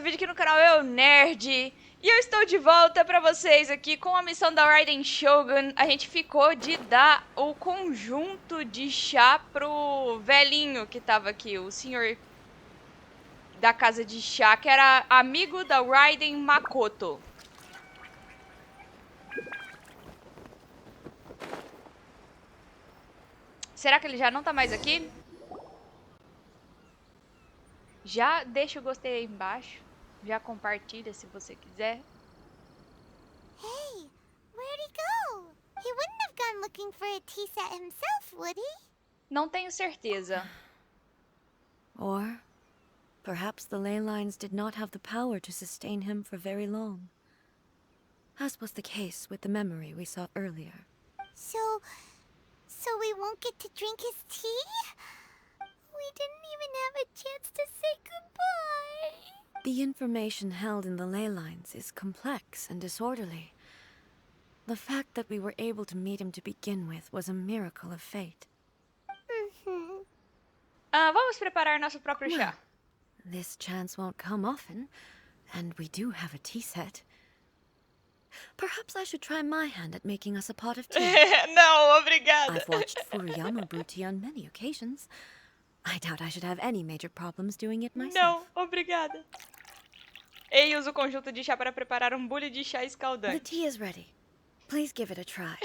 um vídeo aqui no canal Eu Nerd. E eu estou de volta pra vocês aqui com a missão da Raiden Shogun. A gente ficou de dar o conjunto de chá pro velhinho que tava aqui, o senhor da casa de chá, que era amigo da Raiden Makoto. Será que ele já não tá mais aqui? Já deixa o gostei aí embaixo. Já compartilha se você quiser. Hey, where'd he go? He wouldn't have gone looking for a tea set himself, would he? Não tenho certeza. Or perhaps the ley lines did not have the power to sustain him for very long, as was the case with the memory we saw earlier. So we won't get to drink his tea? We didn't even have a chance to say goodbye. The information held in the ley lines is complex and disorderly. The fact that we were able to meet him to begin with was a miracle of fate. Vamos preparar nosso próprio chá. This chance won't come often, and we do have a tea set. Perhaps I should try my hand at making us a pot of tea. Não, obrigada. I've watched Furuyama brew tea on many occasions. I doubt I should have any major problems doing it myself. Não, obrigada. Ei usa o conjunto de chá para preparar um bule de chá The escaldante. tea is ready. Please give it a try.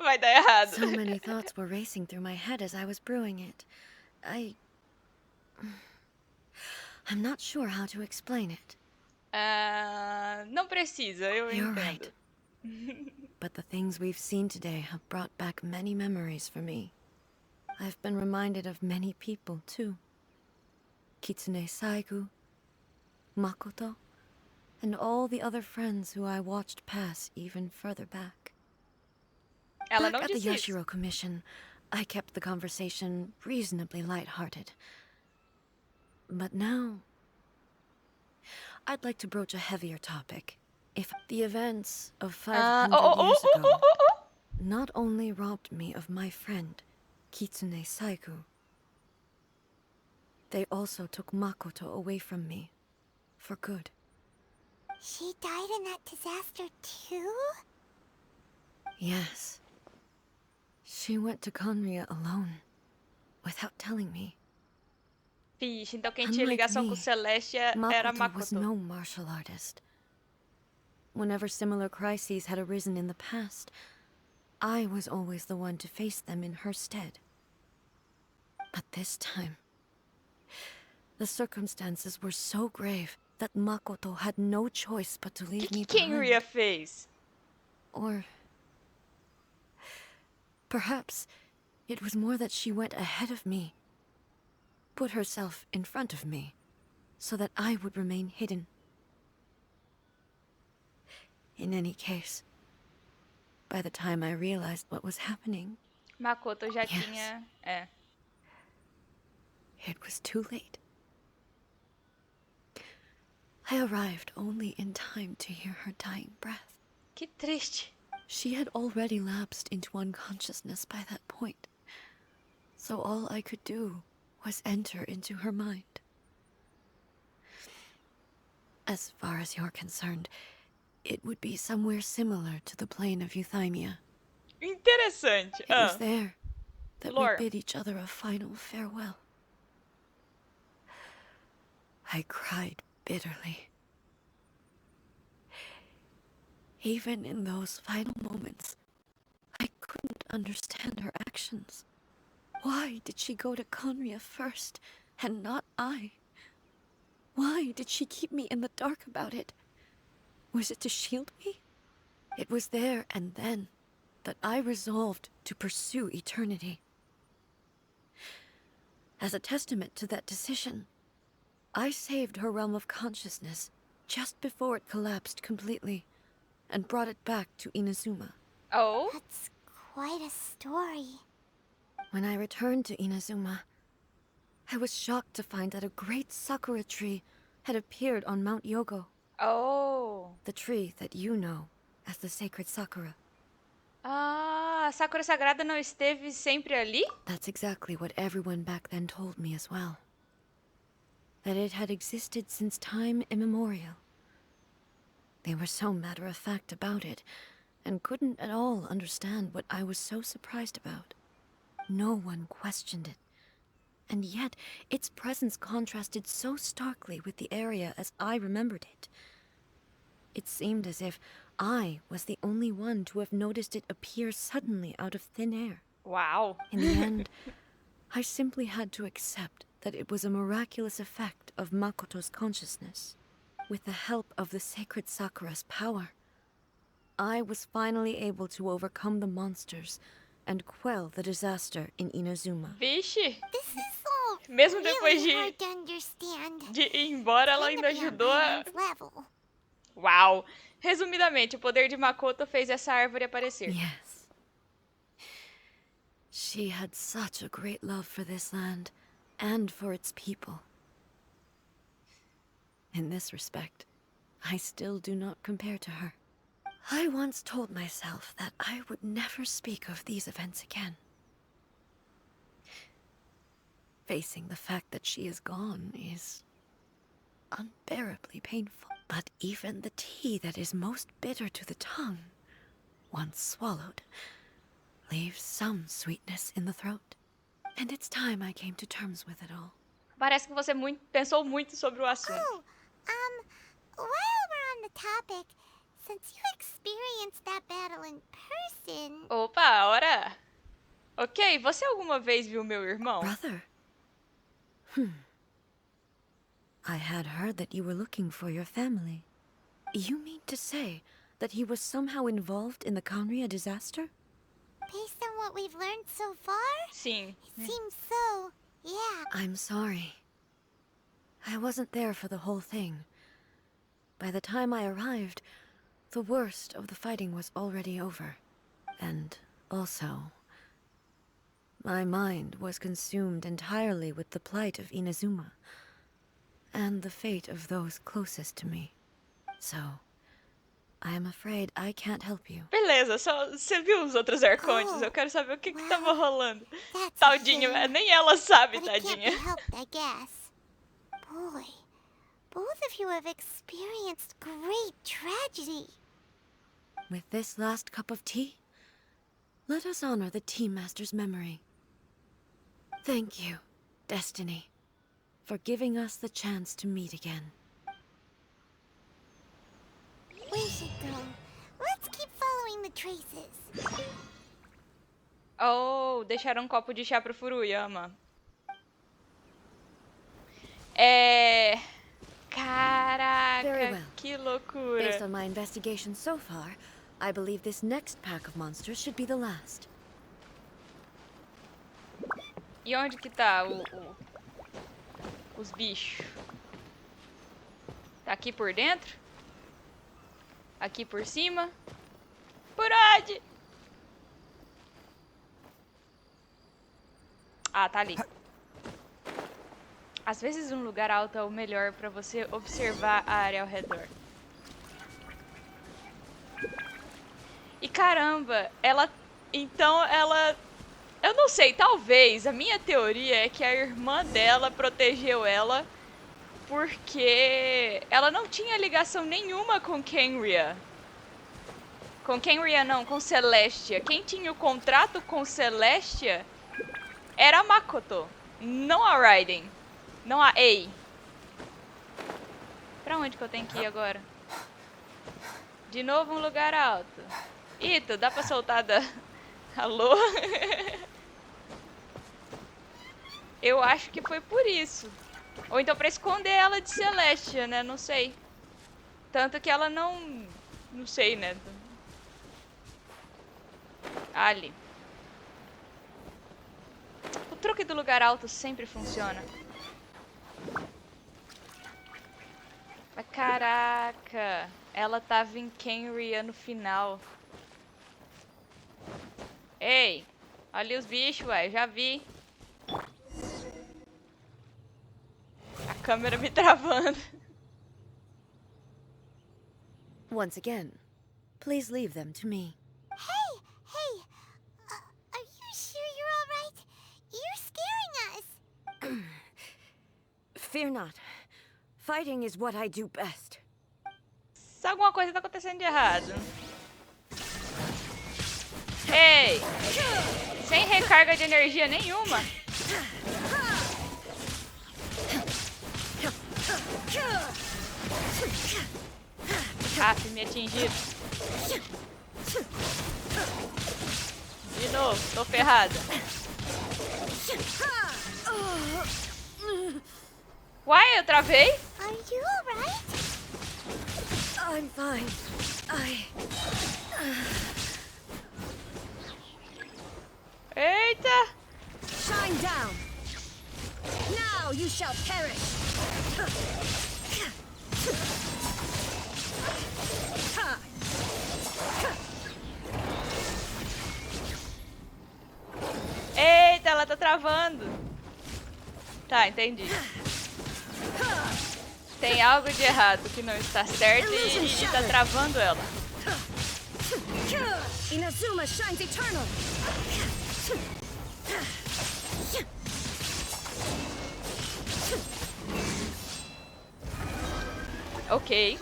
Vai dar errado. So many thoughts were racing through my head as I was brewing it. I'm not sure how to explain it. Não precisa, eu You're entendo. right. But the things we've seen today have brought back many memories for me. I've been reminded of many people, too. Kitsune Saigu, Makoto, and all the other friends who I watched pass even further back. Ela Back não at the disse isso. Yashiro Commission, I kept the conversation reasonably light-hearted. But now, I'd like to broach a heavier topic. If the events of 500 years ago not only robbed me of my friend, Kitsune Saigu, they also took Makoto away from me, for good. She died in that disaster too? Yes. She went to Khaenri'ah alone, without telling me. Vixe, então quem tinha Unlike ligação com me, o Celeste era Makoto was Makoto. no martial artist. Whenever similar crises had arisen in the past, I was always the one to face them in her stead. But this time, the circumstances were so grave that Makoto had no choice but to O leave me que behind. Khaenri'ah fez? Or perhaps it was more that she went ahead of me, put herself in front of me, so that I would remain hidden. In any case, by the time I realized what was happening, Makoto já Yes. tinha... it was too late. I arrived only in time to hear her dying breath. Que triste. She had already lapsed into unconsciousness by that point, so all I could do was enter into her mind. As far as you're concerned, it would be somewhere similar to the plane of Euthymia. Interessante. It was there that Lore. we bid each other a final farewell. I cried bitterly. Even in those final moments, I couldn't understand her actions. Why did she go to Khaenri'ah first, and not I? Why did she keep me in the dark about it? Was it to shield me? It was there and then that I resolved to pursue eternity. As a testament to that decision, I saved her realm of consciousness just before it collapsed completely, and brought it back to Inazuma. Oh? That's quite a story. When I returned to Inazuma, I was shocked to find that a great sakura tree had appeared on Mount Yogo, Oh. the tree that you know as the sacred sakura. Ah, a Sakura Sagrada não esteve sempre ali? That's exactly what everyone back then told me as well. that it had existed since time immemorial. They were so matter-of-fact about it, and couldn't at all understand what I was so surprised about. No one questioned it, and yet its presence contrasted so starkly with the area as I remembered it. It seemed as if I was the only one to have noticed it appear suddenly out of thin air. Wow. In the end, I simply had to accept that it was a miraculous effect of Makoto's consciousness. With the help of the sacred Sakura's power, I was finally able to overcome the monsters and quell the disaster in Inazuma. Vixe. This is all Mesmo depois really hard to understand. de ir embora, ela ainda Kinda ajudou a... beyond level. Uau. Resumidamente, o poder de Makoto fez essa árvore aparecer. Yes. She had such a great love for this land and for its people. In this respect, I still do not compare to her. I once told myself that I would never speak of these events again. Facing the fact that she is gone is unbearably painful. But even the tea that is most bitter to the tongue, once swallowed, leaves some sweetness in the throat. And it's time I came to terms with it all. Parece que você pensou muito sobre o assunto. Oh, while we're on the topic, since you experienced that battle in person... Opa, ora. Ok, você alguma vez viu meu irmão? Brother? I had heard that you were looking for your family. You mean to say that he was somehow involved in the Khaenri'ah disaster? Based on what we've learned so far, Sim. it seems so, yeah. I'm sorry. I wasn't there for the whole thing. By the time I arrived, the worst of the fighting was already over. And also, my mind was consumed entirely with the plight of Inazuma, and the fate of those closest to me. So, I am afraid I can't help you. Beleza, só você viu os outros arcontes? Oh, Eu quero saber o que que tava rolando. That's a Tadinha, shame, nem ela sabe, but it can't tadinha. be helped, I guess. Boy, both of you have experienced great tragedy. With this last cup of tea, let us honor the Tea Master's memory. Thank you, Destiny, for giving us the chance to meet again. We should go. Let's keep following the traces. Oh, deixaram um copo de chá pro Furuyama. Very Caraca, well. que loucura. Based on my investigation so far, I believe this next pack of monsters should be the last. E onde que tá os bichos? Tá aqui por dentro? Aqui por cima? Por onde? Ah, tá ali. Às vezes um lugar alto é o melhor pra você observar a área ao redor. E caramba, então ela... Eu não sei, talvez, a minha teoria é que a irmã dela protegeu ela porque ela não tinha ligação nenhuma com Khaenri'ah. Com Khaenri'ah não, com Celestia. Quem tinha o contrato com Celestia era a Makoto, não a Raiden, não a Ei. Pra onde que eu tenho que ir agora? De novo um lugar alto. Ito, dá pra soltar da... Alô? Eu acho que foi por isso. Ou então pra esconder ela de Celestia, né? Não sei. Tanto que ela não... Não sei, né? Ali. O truque do lugar alto sempre funciona. Mas caraca. Ela tava em Khaenri'ah no final. Ei, olha os bichos, ué, já vi. A câmera me travando. Once again, please leave them to me. Hey, are you sure you're all right? You're scaring us. Fear not. Fighting is what I do best. Alguma coisa tá acontecendo de errado. Ei! Sem recarga de energia nenhuma. Aff, me atingiram. De novo, tô ferrada. Uai, eu travei? Are you alright? I'm fine. Eita! Shine down. Now you shall perish. Eita, ela tá travando. Tá, entendi. Tem algo de errado que não está certo e tá travando ela. Inazuma shines eternal. Ok.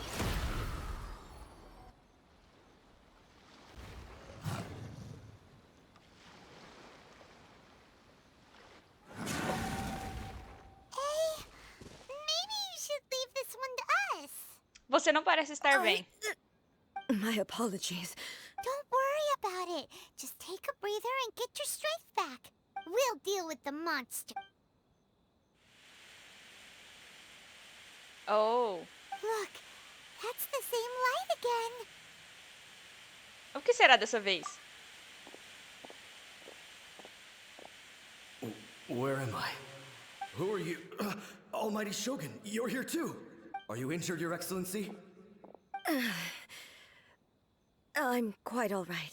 Você não parece estar bem. My apologies. Don't worry about it. Just take a breather and get your strength back. We'll deal with the monster. Oh. Look, that's the same light again. O que será dessa vez? Where am I? Who are you? Almighty Shogun, you're here too. Are you injured, Your Excellency? I'm quite all right.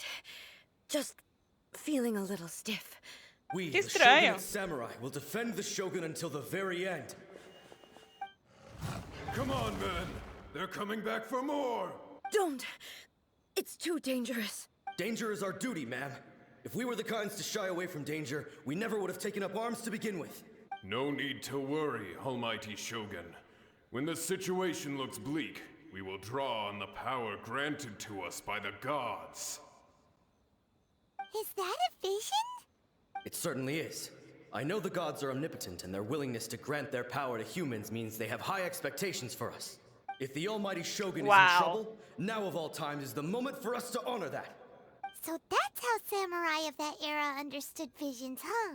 Just feeling a little stiff. We, Que the estranho. Shogunate Samurai, will defend the Shogun until the very end. Come on, men. They're coming back for more. Don't! It's too dangerous. Danger is our duty, ma'am. If we were the kinds to shy away from danger, we never would have taken up arms to begin with. No need to worry, Almighty Shogun. When the situation looks bleak, we will draw on the power granted to us by the gods. Is that a vision? It certainly is. I know the gods are omnipotent, and their willingness to grant their power to humans means they have high expectations for us. If the Almighty Shogun is in trouble, now of all times is the moment for us to honor that. So that's how samurai of that era understood visions, huh?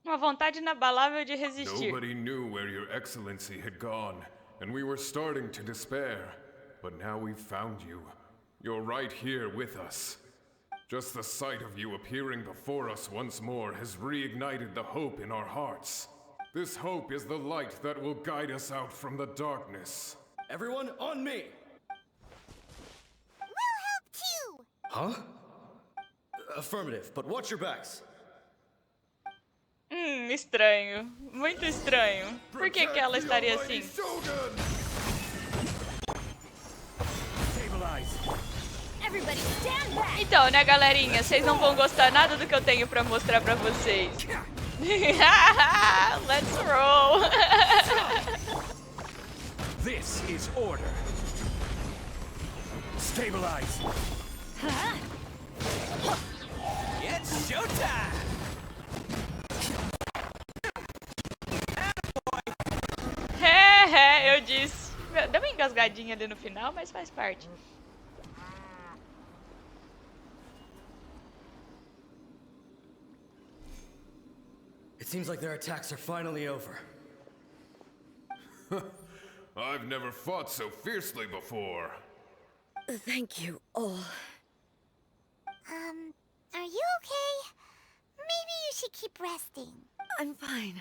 Uma vontade inabalável de resistir. Nobody knew where Your Excellency had gone, and we were starting to despair. But now we've found you. You're right here with us. Just the sight of you appearing before us once more has reignited the hope in our hearts. This hope is the light that will guide us out from the darkness. Everyone, on me! We'll help too! Huh? Affirmative, but watch your backs. Estranho. Muito estranho. Por que ela estaria assim? Everybody stand back! Então, né, galerinha? Vocês não vão gostar nada do que eu tenho pra mostrar pra vocês. Let's roll! This is order. Stabilize. It's showtime. Eu disse. Deu uma engasgadinha ali no final, mas faz parte. It seems like their attacks are finally over. I've never fought so fiercely before. Thank you all. Are you okay? Maybe you should keep resting. I'm fine.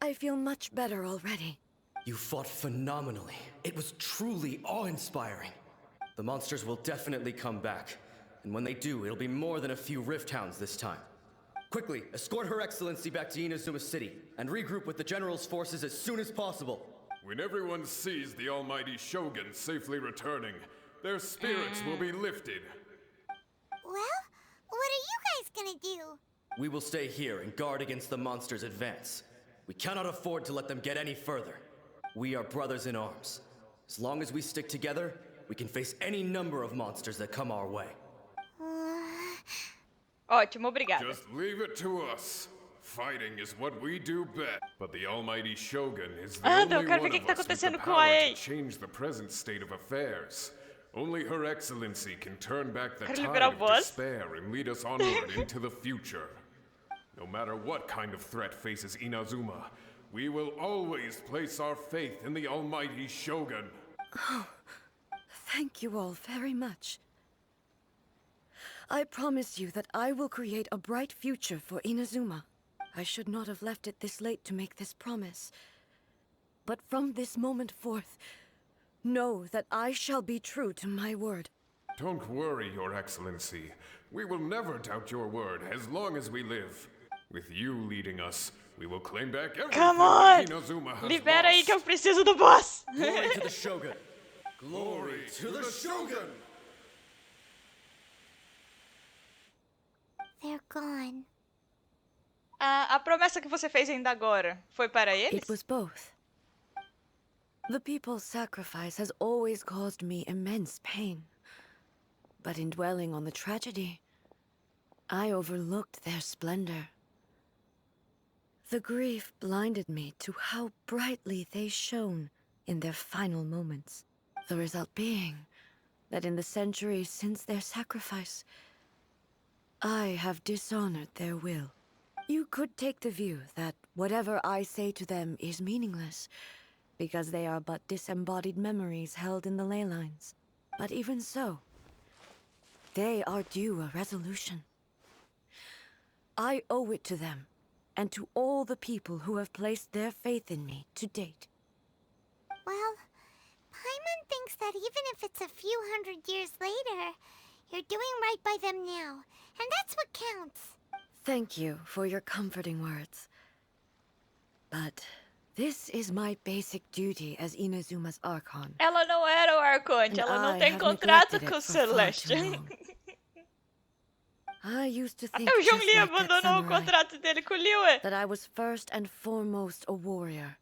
I feel much better already. You fought phenomenally. It was truly awe-inspiring. The monsters will definitely come back. And when they do, it'll be more than a few Rift Hounds this time. Quickly, escort Her Excellency back to Inazuma City, and regroup with the General's forces as soon as possible. When everyone sees the Almighty Shogun safely returning, their spirits will be lifted. Well, what are you guys gonna do? We will stay here and guard against the monsters' advance. We cannot afford to let them get any further. We are brothers in arms. As long as we stick together, we can face any number of monsters that come our way. Ótimo, obrigada. Just leave it to us. Fighting is what we do best. But the almighty Shogun is the Ah, only não, quero ver one o que of tá us with the acontecendo com a power Ei. to change the present state of affairs. Only Her Excellency can turn back the Quero tide liberar o of boss. despair and lead us onward into the future. No matter what kind of threat faces Inazuma, we will always place our faith in the almighty Shogun. Thank you all very much. I promise you that I will create a bright future for Inazuma. I should not have left it this late to make this promise. But from this moment forth, know that I shall be true to my word. Don't worry, Your Excellency. We will never doubt your word as long as we live. With you leading us, we will claim back everything Come on! that Inazuma has Libera aí lost. que eu preciso do boss. Glory to the Shogun! Glory to the Shogun! They're gone. A promessa que você fez ainda agora foi para eles? It was both. The people's sacrifice has always caused me immense pain. But in dwelling on the tragedy, I overlooked their splendor. The grief blinded me to how brightly they shone in their final moments. The result being that in the centuries since their sacrifice, I have dishonored their will. You could take the view that whatever I say to them is meaningless, because they are but disembodied memories held in the ley lines. But even so, they are due a resolution. I owe it to them, and to all the people who have placed their faith in me to date. Well, Paimon thinks that even if it's a few hundred years later, you're doing right by them now, and that's what counts. Thank you for your comforting words. But this is my basic duty as Inazuma's Archon. Ela não era o Arconte, ela não tem contrato com o Celeste. I used to think Até o just Zhongli like that abandonou o samurai, contrato dele com o Liyue. that I was first and foremost a warrior,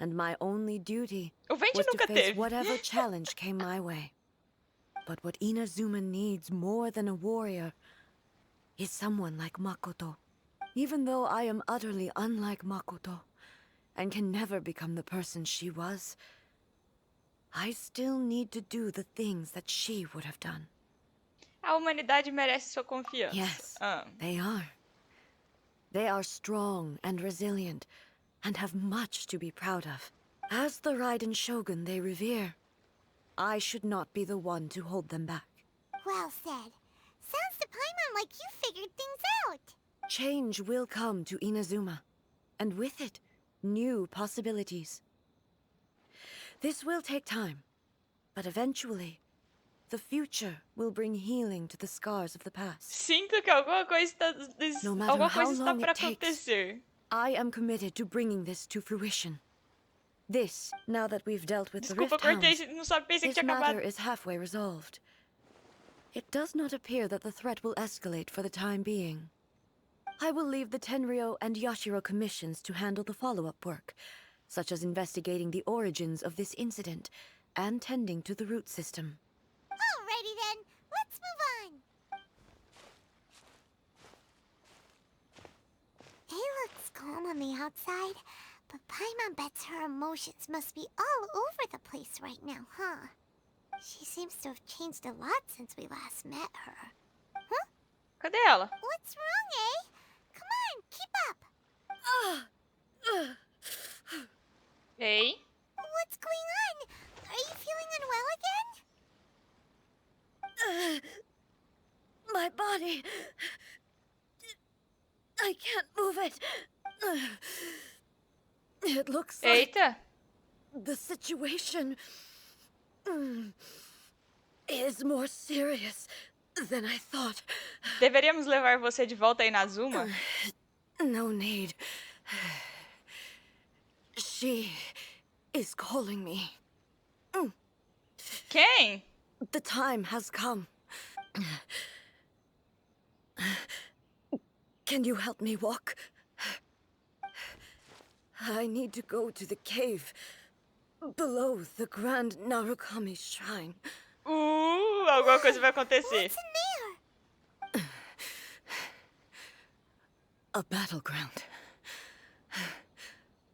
and my only duty O Venti was to nunca face teve. whatever challenge came my way. But what Inazuma needs more than a warrior is someone like Makoto. Even though I am utterly unlike Makoto, and can never become the person she was, I still need to do the things that she would have done. A humanidade merece sua confiança. Yes, Ah. they are. They are strong and resilient, and have much to be proud of. As the Raiden Shogun they revere, I should not be the one to hold them back. Well said. Sounds to Paimon like you figured things out. Change will come to Inazuma, and with it, new possibilities. This will take time, but eventually, the future will bring healing to the scars of the past. Sinto que alguma coisa está, No matter alguma how coisa está long para it takes. acontecer. I am committed to bringing this to fruition. This, now that we've dealt with the Desculpa, Rift cortei, Hounds, não sabe, pensei que this tinha matter acabado. is halfway resolved. It does not appear that the threat will escalate for the time being. I will leave the Tenryo and Yashiro commissions to handle the follow-up work, such as investigating the origins of this incident and tending to the root system. Alrighty then, let's move on. It looks calm on the outside, but Paimon bets her emotions must be all over the place right now, huh? She seems to have changed a lot since we last met her. Huh? Cadê ela? What's wrong, eh? Come on, keep up. Ei? What's going on? Are you feeling unwell again? My body... I can't move it. It looks like Eita. the situation is more serious than I thought. Deveríamos levar você de volta a Inazuma? No need. She is calling me. Quem? The time has come. Can you help me walk? I need to go to the cave below the Grand Narukami Shrine. Alguma coisa vai acontecer. What's in there? A battleground.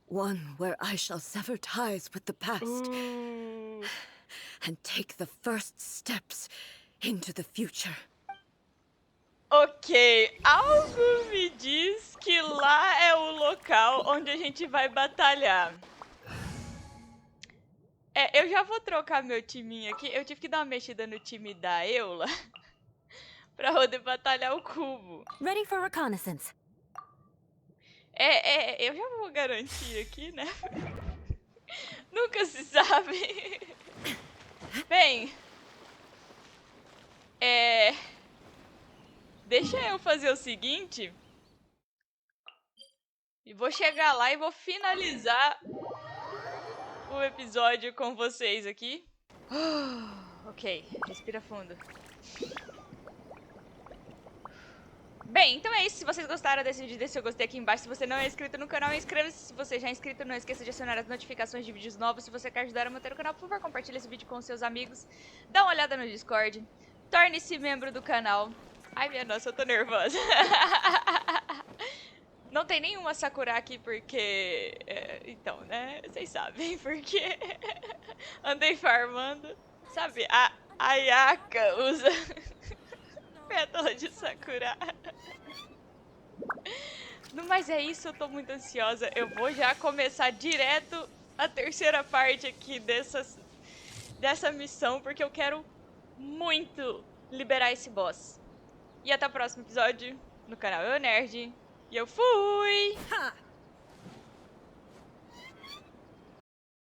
One where I shall sever ties with the past and take the first steps into the future. Ok, algo me diz que lá é o local onde a gente vai batalhar. Eu já vou trocar meu timinho aqui. Eu tive que dar uma mexida no time da Eula pra poder batalhar o cubo. Ready for reconnaissance. Eu já vou garantir aqui, né? Nunca se sabe. Bem, deixa eu fazer o seguinte. E vou chegar lá e vou finalizar o episódio com vocês aqui. Ok, respira fundo. Bem, então é isso. Se vocês gostaram desse vídeo, deixa seu gostei aqui embaixo. Se você não é inscrito no canal, inscreva-se. Se você já é inscrito, não esqueça de acionar as notificações de vídeos novos. Se você quer ajudar a manter o canal, por favor, compartilhe esse vídeo com seus amigos. Dá uma olhada no Discord. Torne-se membro do canal. Ai, minha nossa, eu tô nervosa. Não tem nenhuma Sakura aqui porque... então, né? Vocês sabem porque andei farmando. Sabe, a Ayaka usa pétala de Sakura. No mais é isso, eu tô muito ansiosa. Eu vou já começar direto a terceira parte aqui dessa missão, porque eu quero muito liberar esse boss. E até o próximo episódio no canal Eu Nerd. E eu fui! Ha!